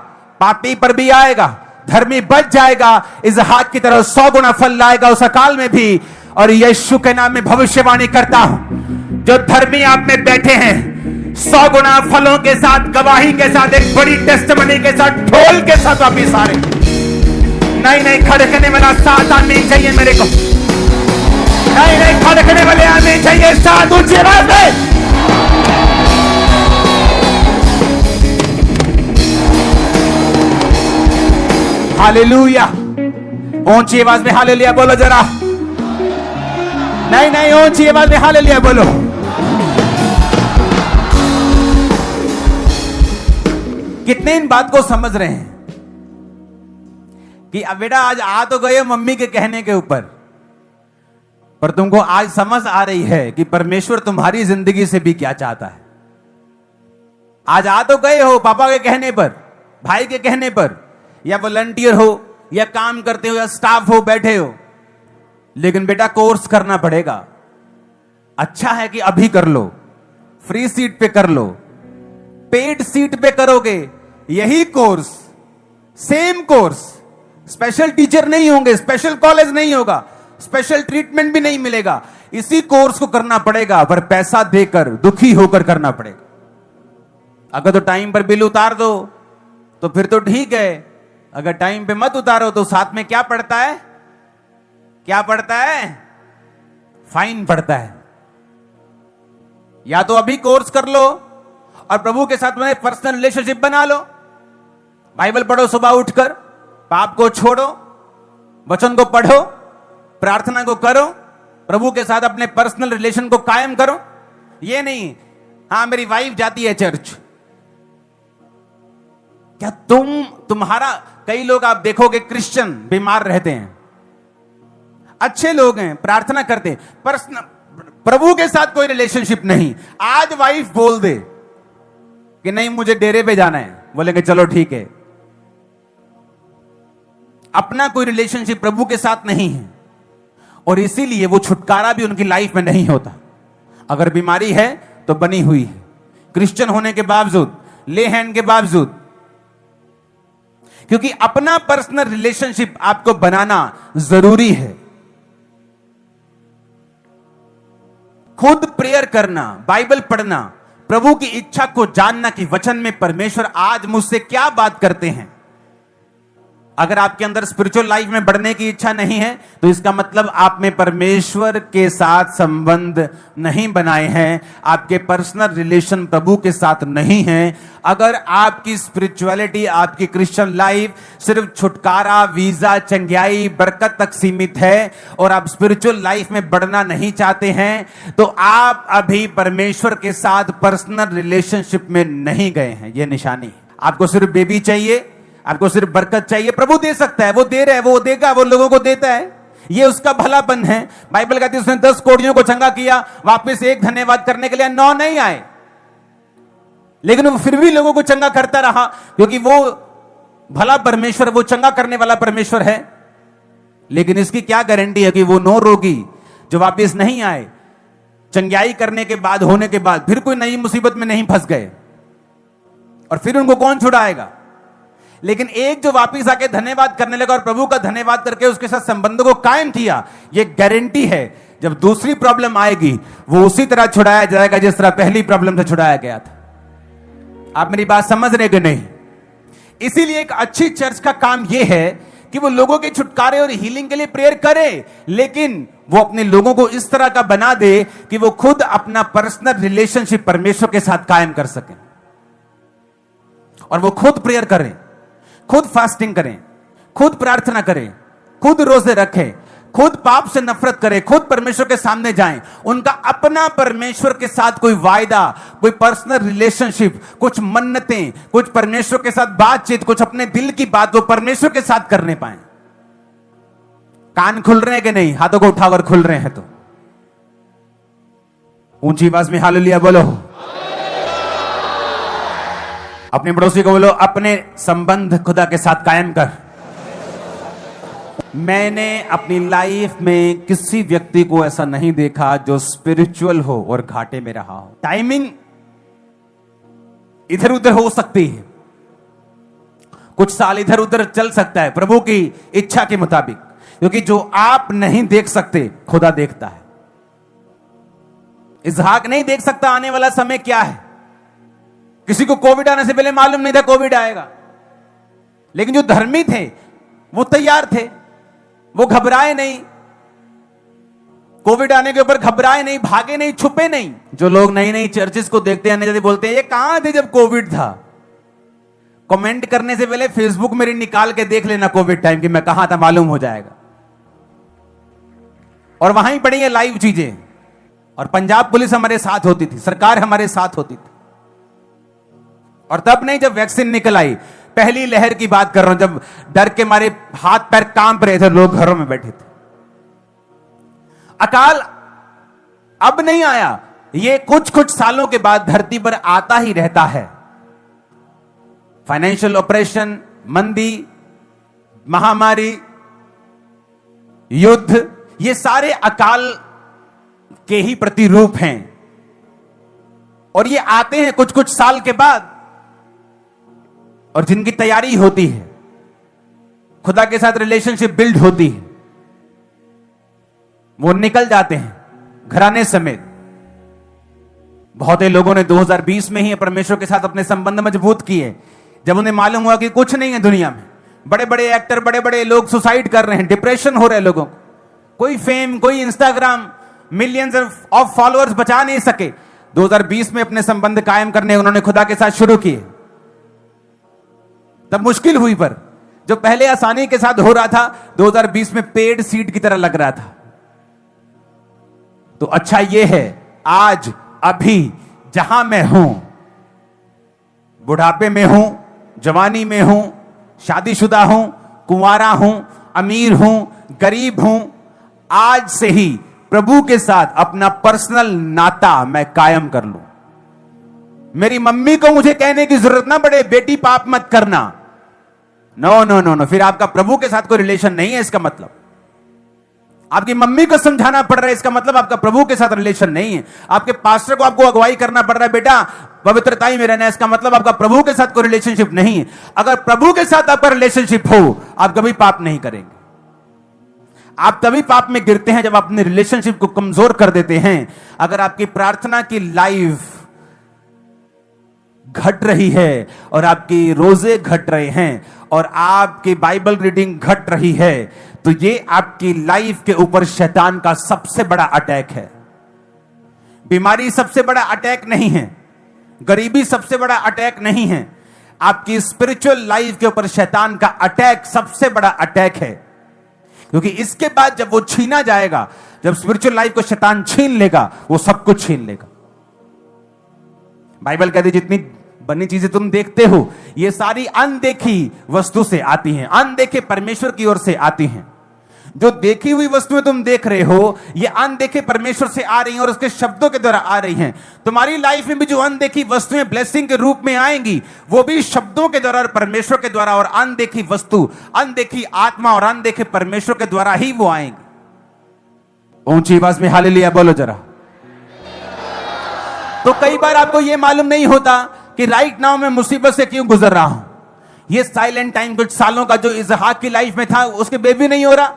पापी पर भी आएगा। धर्मी बच जाएगा, इसहाक की तरह 100 गुना फल लाएगा उस अकाल में भी। और यीशु के नाम में भविष्यवाणी करता हूं, जो धर्मी आप में बैठे हैं, 100 गुना फलों के साथ, गवाही के साथ, एक बड़ी टेस्टिमनी के साथ, ढोल के साथ वापिस आ रहे। नहीं, खड़कने वाला साथ आदमी चाहिए मेरे को। नहीं, खड़कने वाले आदमी चाहिए, साथ ऊंची आवाज में। हालेलुया, ऊंची आवाज में हालेलुया बोलो जरा। नहीं, ऊंची आवाज में हालेलुया बोलो। कितने इन बात को समझ रहे हैं कि अब बेटा आज आ तो गए मम्मी के कहने के ऊपर, पर तुमको आज समझ आ रही है कि परमेश्वर तुम्हारी जिंदगी से भी क्या चाहता है। आज आ तो गए हो पापा के कहने पर, भाई के कहने पर, या वॉलंटियर हो, या काम करते हो, या स्टाफ हो, बैठे हो, लेकिन बेटा कोर्स करना पड़ेगा। अच्छा है कि अभी कर लो, फ्री सीट पे कर लो, पेड सीट पे करोगे यही course, same course, special teacher नहीं होंगे, स्पेशल कॉलेज नहीं होगा, स्पेशल ट्रीटमेंट भी नहीं मिलेगा। इसी कोर्स को करना पड़ेगा, पर पैसा देकर, दुखी होकर करना पड़ेगा। अगर तो टाइम पर बिल उतार दो तो फिर तो ठीक है, अगर टाइम पे मत उतारो तो साथ में क्या पड़ता है? क्या पड़ता है? फाइन पड़ता है। या तो अभी कोर्स कर लो और प्रभु के साथ में पर्सनल रिलेशनशिप बना लो, बाइबल पढ़ो सुबह उठकर, पाप को छोड़ो, वचन को पढ़ो, प्रार्थना को करो, प्रभु के साथ अपने पर्सनल रिलेशन को कायम करो। ये नहीं हाँ मेरी वाइफ जाती है चर्च, क्या तुम्हारा, कई लोग आप देखोगे क्रिश्चियन बीमार रहते हैं, अच्छे लोग हैं, प्रार्थना करते हैं, पर्सनल प्रभु के साथ कोई रिलेशनशिप नहीं। आज वाइफ बोल दे कि नहीं मुझे डेरे पे जाना है, बोलेंगे चलो ठीक है। अपना कोई रिलेशनशिप प्रभु के साथ नहीं है, और इसीलिए वो छुटकारा भी उनकी लाइफ में नहीं होता। अगर बीमारी है तो बनी हुई है, क्रिश्चियन होने के बावजूद, ले हैंड के बावजूद, क्योंकि अपना पर्सनल रिलेशनशिप आपको बनाना जरूरी है। खुद प्रेयर करना, बाइबल पढ़ना, प्रभु की इच्छा को जानना कि वचन में परमेश्वर आज मुझसे क्या बात करते हैं। अगर आपके अंदर स्पिरिचुअल लाइफ में बढ़ने की इच्छा नहीं है तो इसका मतलब आप में परमेश्वर के साथ संबंध नहीं बनाए हैं, आपके पर्सनल रिलेशन प्रभु के साथ नहीं है। अगर आपकी स्पिरिचुअलिटी, आपकी क्रिश्चियन लाइफ सिर्फ छुटकारा, वीजा, चंगियाई, बरकत तक सीमित है और आप स्पिरिचुअल लाइफ में बढ़ना नहीं चाहते हैं, तो आप अभी परमेश्वर के साथ पर्सनल रिलेशनशिप में नहीं गए हैं। यह निशानी है। आपको सिर्फ बेबी चाहिए, आपको सिर्फ बरकत चाहिए, प्रभु दे सकता है, वो दे रहा है, वो देगा, वो लोगों को देता है, ये उसका भलापन है। बाइबल कहती है उसने 10 कोढ़ियों को चंगा किया, वापस एक धन्यवाद करने के लिए 9 नहीं आए, लेकिन वो फिर भी लोगों को चंगा करता रहा, क्योंकि वो भला परमेश्वर, वो चंगा करने वाला परमेश्वर है। लेकिन इसकी क्या गारंटी है कि वो 9 रोगी जो वापस नहीं आए, चंगाई करने के बाद, होने के बाद फिर कोई नई मुसीबत में नहीं फंस गए, और फिर उनको कौन छुड़ाएगा? लेकिन एक जो वापस आके धन्यवाद करने लगा और प्रभु का धन्यवाद करके उसके साथ संबंधों को कायम किया, यह गारंटी है जब दूसरी प्रॉब्लम आएगी वो उसी तरह छुड़ाया जाएगा जिस तरह पहली प्रॉब्लम से छुड़ाया गया था। आप मेरी बात समझ रहे कि नहीं? इसीलिए एक अच्छी चर्च का काम यह है कि वो लोगों के छुटकारे और हीलिंग के लिए प्रेयर करे, लेकिन वो अपने लोगों को इस तरह का बना दे कि वो खुद अपना पर्सनल रिलेशनशिप परमेश्वर के साथ कायम कर सके, और वो खुद प्रेयर करें, खुद फास्टिंग करें, खुद प्रार्थना करें, खुद रोजे रखें, खुद पाप से नफरत करें, खुद परमेश्वर के सामने जाएं। उनका अपना परमेश्वर के साथ कोई वायदा, कोई पर्सनल रिलेशनशिप, कुछ मन्नतें, कुछ परमेश्वर के साथ बातचीत, कुछ अपने दिल की बात वो परमेश्वर के साथ करने पाए। कान खुल रहे हैं कि नहीं? हाथों को उठाकर खुल रहे हैं तो ऊंची आवाज में हालेलुया बोलो। अपने पड़ोसी को बोलो, अपने संबंध खुदा के साथ कायम कर। मैंने अपनी लाइफ में किसी व्यक्ति को ऐसा नहीं देखा जो स्पिरिचुअल हो और घाटे में रहा हो। टाइमिंग इधर उधर हो सकती है, कुछ साल इधर उधर चल सकता है प्रभु की इच्छा के मुताबिक, क्योंकि जो आप नहीं देख सकते खुदा देखता है। इसहाक नहीं देख सकता आने वाला समय क्या है। किसी को कोविड आने से पहले मालूम नहीं था कोविड आएगा, लेकिन जो धर्मी थे वो तैयार थे, वो घबराए नहीं, कोविड आने के ऊपर घबराए नहीं, भागे नहीं, छुपे नहीं। जो लोग नई नई चर्चेस को देखते हैं, बोलते हैं ये कहां थे जब कोविड था। कमेंट करने से पहले फेसबुक मेरी निकाल के देख लेना कोविड टाइम की मैं कहां था, मालूम हो जाएगा। और वहां ही पड़ी है लाइव चीजें। और पंजाब पुलिस हमारे साथ होती थी, सरकार हमारे साथ होती थी। और तब नहीं जब वैक्सीन निकल आई, पहली लहर की बात कर रहा हूं, जब डर के मारे हाथ पैर कांप रहे थे, लोग घरों में बैठे थे। अकाल अब नहीं आया, ये कुछ कुछ सालों के बाद धरती पर आता ही रहता है। फाइनेंशियल ऑपरेशन, मंदी, महामारी, युद्ध, ये सारे अकाल के ही प्रतिरूप हैं, और ये आते हैं कुछ कुछ साल के बाद। और जिनकी तैयारी होती है, खुदा के साथ रिलेशनशिप बिल्ड होती है, वो निकल जाते हैं घराने समेत। बहुत ही लोगों ने 2020 में ही परमेश्वर के साथ अपने संबंध मजबूत किए, जब उन्हें मालूम हुआ कि कुछ नहीं है दुनिया में। बड़े बड़े एक्टर, बड़े बड़े लोग सुसाइड कर रहे हैं, डिप्रेशन हो रहे हैं लोगों को। कोई फेम, कोई इंस्टाग्राम, मिलियंस ऑफ फॉलोअर्स बचा नहीं सके। 2020 में अपने संबंध कायम करने उन्होंने खुदा के साथ शुरू किए। तब मुश्किल हुई, पर जो पहले आसानी के साथ हो रहा था 2020 में पेड सीड की तरह लग रहा था। तो अच्छा यह है, आज अभी जहां मैं हूं, बुढ़ापे में हूं, जवानी में हूं, शादीशुदा हूं, कुंवारा हूं, अमीर हूं, गरीब हूं, आज से ही प्रभु के साथ अपना पर्सनल नाता मैं कायम कर लूं। मेरी मम्मी को मुझे कहने की जरूरत ना पड़े, बेटी पाप मत करना। नो नो नो नो, फिर आपका प्रभु के साथ कोई रिलेशन नहीं है। इसका मतलब आपकी मम्मी को समझाना पड़ रहा है, इसका मतलब आपका प्रभु के साथ रिलेशन नहीं है। आपके पास्टर को आपको अगुवाई करना पड़ रहा है, बेटा पवित्रता में रहना है, इसका मतलब आपका प्रभु के साथ कोई रिलेशनशिप नहीं है। अगर प्रभु के साथ आपका रिलेशनशिप हो, आप कभी पाप नहीं करेंगे। आप तभी पाप में गिरते हैं जब आप अपने रिलेशनशिप को कमजोर कर देते हैं। अगर आपकी प्रार्थना की लाइफ घट रही है, और आपकी रोजे घट रहे हैं, और आपकी बाइबल रीडिंग घट रही है, तो ये आपकी लाइफ के ऊपर शैतान का सबसे बड़ा अटैक है। बीमारी सबसे बड़ा अटैक नहीं है, गरीबी सबसे बड़ा अटैक नहीं है, आपकी स्पिरिचुअल लाइफ के ऊपर शैतान का अटैक सबसे बड़ा अटैक है। क्योंकि इसके बाद जब वो छीना जाएगा, जब स्पिरिचुअल लाइफ को शैतान छीन लेगा, वो सब कुछ छीन लेगा। बाइबल कहती है जितनी बनी चीजें तुम देखते हो, ये सारी अनदेखी वस्तु से आती हैं, अनदेखे परमेश्वर की ओर से आती हैं। जो देखी हुई वस्तुएं तुम देख रहे हो, ये अनदेखे परमेश्वर से आ रही हैं और उसके शब्दों के द्वारा आ रही हैं। तुम्हारी लाइफ में भी जो अनदेखी वस्तुएं ब्लेसिंग के रूप में आएंगी, वो भी शब्दों के द्वारा और परमेश्वर के द्वारा, और अनदेखी वस्तु, अनदेखी आत्मा और अनदेखे परमेश्वर के द्वारा ही वो आएंगी। ऊंची आवाज में हालेलुया बोलो जरा। तो कई बार आपको यह मालूम नहीं होता कि राइट नाउ मैं मुसीबत से क्यों गुजर रहा हूं। ये साइलेंट टाइम कुछ सालों का जो इसहाक की लाइफ में था, उसके बेबी नहीं हो रहा।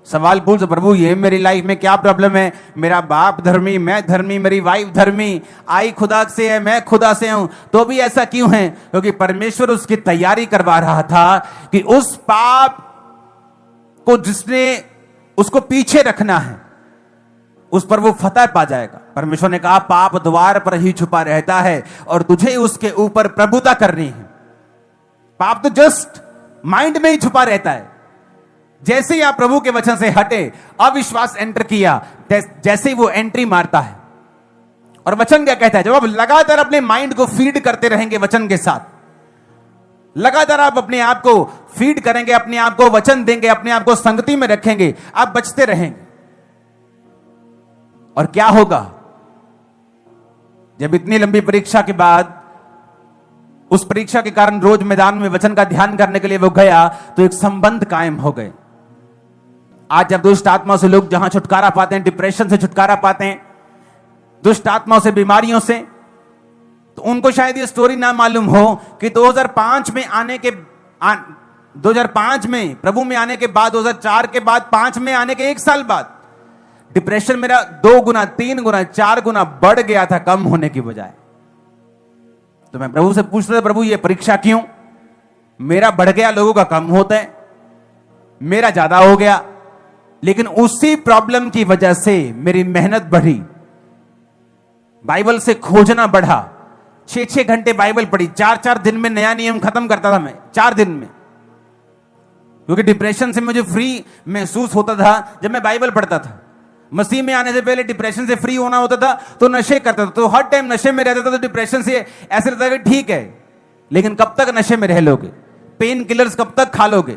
सवाल पूछ, प्रभु ये मेरी लाइफ में क्या प्रॉब्लम है? मेरा बाप धर्मी, मैं धर्मी, मेरी वाइफ धर्मी, आई खुदा से है, मैं खुदा से हूं, तो भी ऐसा क्यों है? क्योंकि परमेश्वर उसकी तैयारी करवा रहा था कि उस पाप को जिसने उसको पीछे रखना है, उस पर वो फतह पा जाएगा। परमेश्वर ने कहा पाप द्वार पर ही छुपा रहता है और तुझे उसके ऊपर प्रभुता करनी है। पाप तो जस्ट माइंड में ही छुपा रहता है। जैसे ही आप प्रभु के वचन से हटे, अविश्वास एंटर किया, जैसे ही वो एंट्री मारता है। और वचन क्या कहता है? जब आप लगातार अपने माइंड को फीड करते रहेंगे वचन के साथ, लगातार आप अपने आप को फीड करेंगे, अपने आप को वचन देंगे, अपने आप को संगति में रखेंगे, आप बचते रहेंगे। और क्या होगा? जब इतनी लंबी परीक्षा के बाद, उस परीक्षा के कारण रोज मैदान में वचन का ध्यान करने के लिए वो गया, तो एक संबंध कायम हो गए। आज जब दुष्ट आत्मा से लोग जहां छुटकारा पाते हैं, डिप्रेशन से छुटकारा पाते हैं, दुष्ट आत्माओं से, बीमारियों से, तो उनको शायद ये स्टोरी ना मालूम हो कि 2005 में प्रभु में आने के बाद, 2004 के बाद, 5 में आने के 1 साल बाद डिप्रेशन मेरा 2 गुना, 3 गुना, 4 गुना बढ़ गया था, कम होने की बजाय। तो मैं प्रभु से पूछता था, प्रभु ये परीक्षा क्यों? मेरा बढ़ गया, लोगों का कम होता है, मेरा ज्यादा हो गया। लेकिन उसी प्रॉब्लम की वजह से मेरी मेहनत बढ़ी, बाइबल से खोजना बढ़ा, 6-6 घंटे बाइबल पढ़ी, 4-4 दिन में नया नियम खत्म करता था मैं, 4 दिन में। क्योंकि डिप्रेशन से मुझे फ्री महसूस होता था जब मैं बाइबल पढ़ता था। मसीह में आने से पहले डिप्रेशन से फ्री होना होता था तो नशे करता था, तो हर टाइम नशे में रहता था, तो डिप्रेशन से ऐसे लगता है कि ठीक है, लेकिन कब तक नशे में रह लोगे? पेन किलर्स कब तक खा लोगे?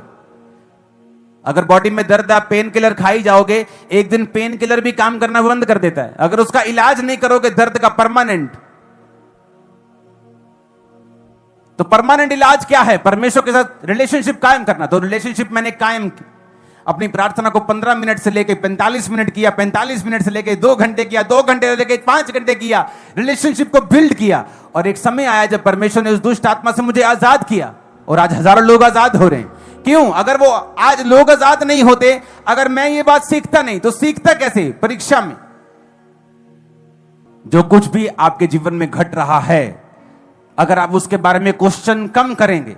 अगर बॉडी में दर्द, आप पेन किलर खाई जाओगे, एक दिन पेन किलर भी काम करना बंद कर देता है। अगर उसका इलाज नहीं करोगे दर्द का परमानेंट, तो परमानेंट इलाज क्या है? परमेश्वर के साथ रिलेशनशिप कायम करना। तो रिलेशनशिप मैंने कायम की। अपनी प्रार्थना को 15 मिनट से लेके 45 मिनट किया, 45 मिनट से लेके 2 घंटे किया, 2 घंटे से लेके 5 घंटे किया, रिलेशनशिप को बिल्ड किया। और एक समय आया जब परमेश्वर ने उस दुष्ट आत्मा से मुझे आजाद किया, और आज हजारों लोग आजाद हो रहे हैं। क्यों? अगर वो आज लोग आजाद नहीं होते, अगर मैं ये बात सीखता नहीं, तो सीखता कैसे? परीक्षा में। जो कुछ भी आपके जीवन में घट रहा है, अगर आप उसके बारे में क्वेश्चन कम करेंगे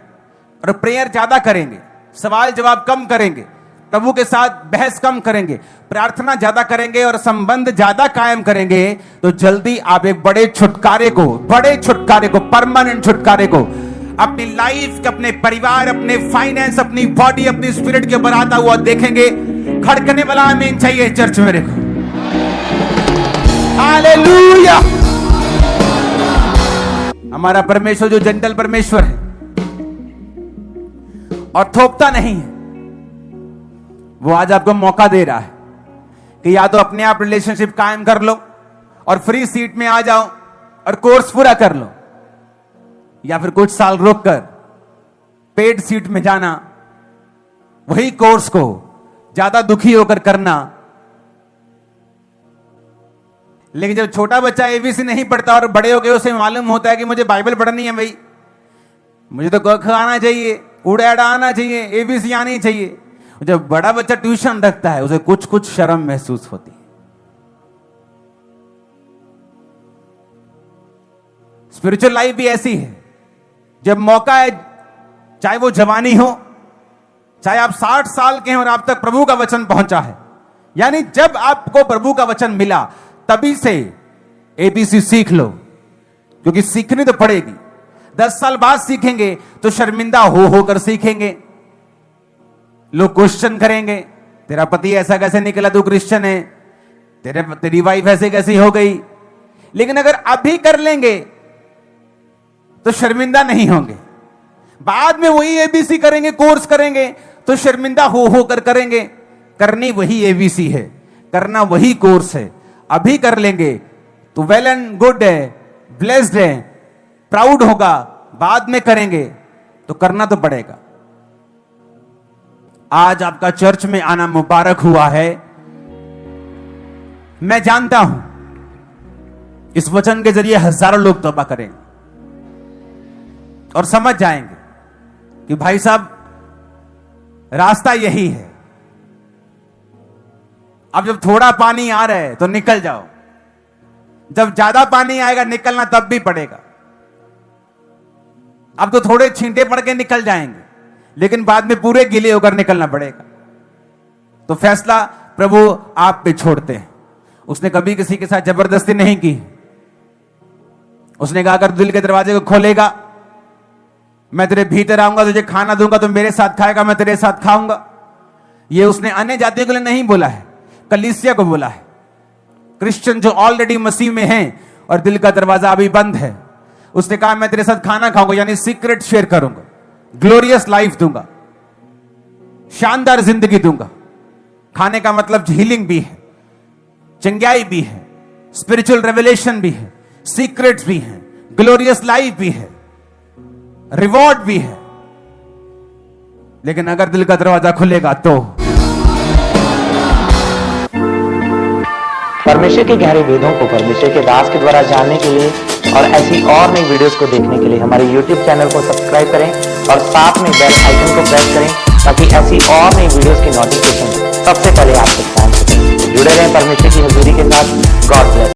और प्रेयर ज्यादा करेंगे, सवाल जवाब कम करेंगे, प्रभु के साथ बहस कम करेंगे, प्रार्थना ज्यादा करेंगे और संबंध ज्यादा कायम करेंगे, तो जल्दी आप एक बड़े छुटकारे को, परमानेंट छुटकारे को अपनी लाइफ के, अपने परिवार, अपने फाइनेंस, अपनी बॉडी, अपनी स्पिरिट के ऊपर आता हुआ देखेंगे। खड़कने वाला आमीन चाहिए चर्च में। देखो, हालेलुया। हमारा परमेश्वर जो जेंटल परमेश्वर है और थोपता नहीं है, वो आज आपको मौका दे रहा है कि या तो अपने आप रिलेशनशिप कायम कर लो और फ्री सीट में आ जाओ और कोर्स पूरा कर लो, या फिर कुछ साल रुक कर पेड सीट में जाना, वही कोर्स को ज्यादा दुखी होकर करना। लेकिन जब छोटा बच्चा एबीसी नहीं पढ़ता और बड़े हो गए उसे मालूम होता है कि मुझे बाइबल पढ़नी है, भाई मुझे तो क ख आना चाहिए, उड़ा आना चाहिए, एबीसी आनी चाहिए। जब बड़ा बच्चा ट्यूशन रखता है, उसे कुछ कुछ शर्म महसूस होती है। स्पिरिचुअल लाइफ भी ऐसी है, जब मौका है, चाहे वो जवानी हो, चाहे आप 60 साल के हैं और आप तक प्रभु का वचन पहुंचा है, यानी जब आपको प्रभु का वचन मिला तभी से एबीसी सीख लो, क्योंकि सीखनी तो पड़ेगी। 10 साल बाद सीखेंगे तो शर्मिंदा हो होकर सीखेंगे। लोग क्वेश्चन करेंगे, तेरा पति ऐसा कैसे निकला, तू क्रिश्चियन है, तेरी वाइफ ऐसे कैसी हो गई। लेकिन अगर अभी कर लेंगे तो शर्मिंदा नहीं होंगे। बाद में वही एबीसी करेंगे, कोर्स करेंगे, तो शर्मिंदा हो कर करेंगे। करनी वही एबीसी है, करना वही कोर्स है। अभी कर लेंगे तो वेल एंड गुड है, ब्लेस्ड है, प्राउड होगा। बाद में करेंगे तो करना तो पड़ेगा। आज आपका चर्च में आना मुबारक हुआ है। मैं जानता हूं इस वचन के जरिए हजारों लोग तौबा करेंगे और समझ जाएंगे कि भाई साहब रास्ता यही है। अब जब थोड़ा पानी आ रहा है तो निकल जाओ, जब ज्यादा पानी आएगा निकलना तब भी पड़ेगा। अब तो थोड़े छींटे पड़ के निकल जाएंगे, लेकिन बाद में पूरे गीले होकर निकलना पड़ेगा। तो फैसला प्रभु आप पे छोड़ते हैं। उसने कभी किसी के साथ जबरदस्ती नहीं की। उसने कहा अगर दिल के दरवाजे को खोलेगा, मैं तेरे भीतर आऊंगा, तुझे खाना दूंगा, तो मेरे साथ खाएगा, मैं तेरे साथ खाऊंगा। ये उसने अन्य जातियों के लिए नहीं बोला है, कलीसिया को बोला है। क्रिश्चियन जो ऑलरेडी मसीह में हैं और दिल का दरवाजा अभी बंद है, उसने कहा मैं तेरे साथ खाना खाऊंगा, यानी सीक्रेट शेयर करूंगा, ग्लोरियस लाइफ दूंगा, शानदार जिंदगी दूंगा। खाने का मतलब हीलिंग भी है, चंगाई भी है, स्पिरिचुअल रेवलेशन भी है, सीक्रेट्स भी है, ग्लोरियस लाइफ भी है, रिवॉर्ड भी है। लेकिन अगर दिल का दरवाजा खुलेगा तो परमेश्वर के गहरे वेदों को परमेश्वर के दास के द्वारा जानने के लिए और ऐसी और नई वीडियोस को देखने के लिए हमारे YouTube चैनल को सब्सक्राइब करें और साथ में बेल आइकन को प्रेस करें, ताकि ऐसी और नई वीडियोस की नोटिफिकेशन सबसे पहले आप तक पहुंच सके। जुड़े रहें परमेश्वर की हजूरी के साथ। God bless.